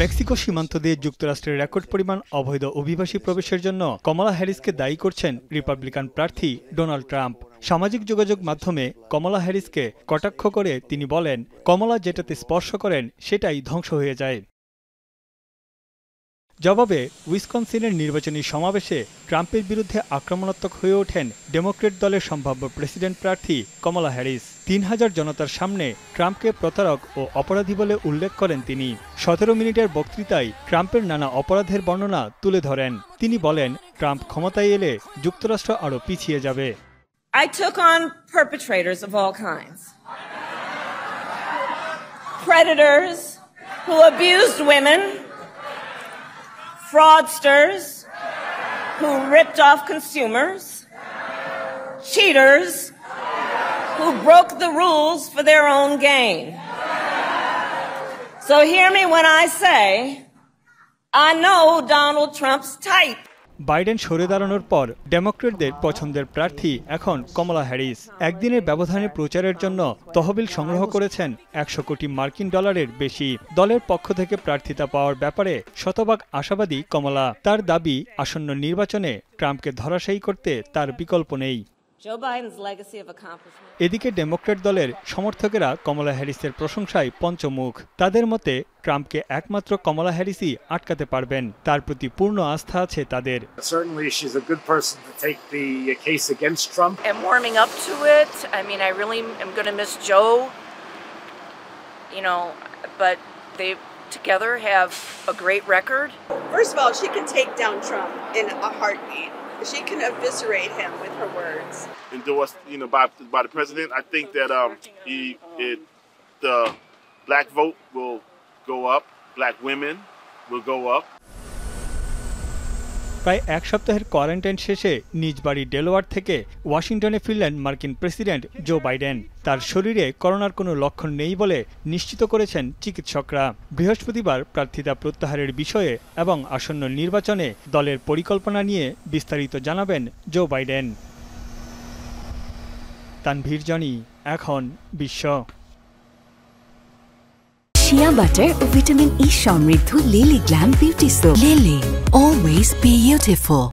Mexico সীমান্ত দিয়ে যুক্তরাষ্ট্রের রেকর্ড পরিমাণ অবৈধ অভিবাসী প্রবেশের জন্য কমলা হ্যারিসকে দায়ী করছেন রিপাবলিকান প্রার্থী ডোনাল্ড ট্রাম্প। সামাজিক যোগাযোগ মাধ্যমে কমলা হ্যারিসকে কটাক্ষ করে তিনি বলেন, কমলা যেটাতে স্পর্শ করেন সেটাই ধ্বংস হয়ে যায়। জবাবে উইসকনসিনের নির্বাচনী সমাবেশে ট্রাম্পের বিরুদ্ধে আক্রমণাত্মক হয়ে ওঠেন ডেমোক্রেট দলের সম্ভাব্য প্রেসিডেন্ট প্রার্থী কমলা হ্যারিস। ৩,০০০ জনতার সামনে ট্রাম্পকে প্রতারক ও অপরাধী বলে উল্লেখ করেন তিনি। ১৭ মিনিটের বক্তৃতায় ট্রাম্পের নানা অপরাধের বর্ণনা তুলে ধরেন। তিনি বলেন, ট্রাম্প ক্ষমতায় এলে যুক্তরাষ্ট্র আরও পিছিয়ে যাবে। I took on perpetrators of all kinds. Predators who abused women, fraudsters who ripped off consumers, cheaters who broke the rules for their own gain. So hear me when I say, I know Donald Trump's type. Biden সরে দাঁড়ানোর পর ডেমোক্রেটদের পছন্দের প্রার্থী এখন কমলা Harris. একদিনের ব্যবধানে প্রচারের জন্য তহবিল সংগ্রহ করেছেন ১০০ কোটি মার্কিন ডলারের বেশি। দলের পক্ষ থেকে প্রার্থিতা পাওয়ার ব্যাপারে শতভাগ আশাবাদী কমলা। তার দাবি, আসন্ন নির্বাচনে ট্রাম্পকে ধরাশায়ী করতে তার বিকল্প নেই। এদিকে ডেমোক্রেট দলের সমর্থকেরা কমলা হ্যারিসের প্রশংসায় পঞ্চমুখ। তাদের মতে, ট্রাম্পকে একমাত্র কমলা হ্যারিসই আটকাতে পারবেন। তার প্রতি পূর্ণ আস্থা আছে তাদের। Together have a great record. First of all, she can take down Trump in a heartbeat. She can eviscerate him with her words. Endorsed, by the president. I think that the black vote will go up. Black women will go up. প্রায় এক সপ্তাহের quarantine শেষে নিজ বাড়ি Delaware থেকে ওয়াশিংটনে ফিরলেন মার্কিন প্রেসিডেন্ট জো বাইডেন। তার শরীরে করোনার কোনো লক্ষণ নেই বলে নিশ্চিত করেছেন চিকিৎসকরা। বৃহস্পতিবার প্রার্থিতা প্রত্যাহারের বিষয়ে এবং আসন্ন নির্বাচনে দলের পরিকল্পনা নিয়ে বিস্তারিত জানাবেন জো বাইডেন। তানভীর জনি, এখন বিশ্ব। শিয়া বাটার ও ভিটামিন ই সমৃদ্ধ lily glam beauty soap. Lily, always beautiful.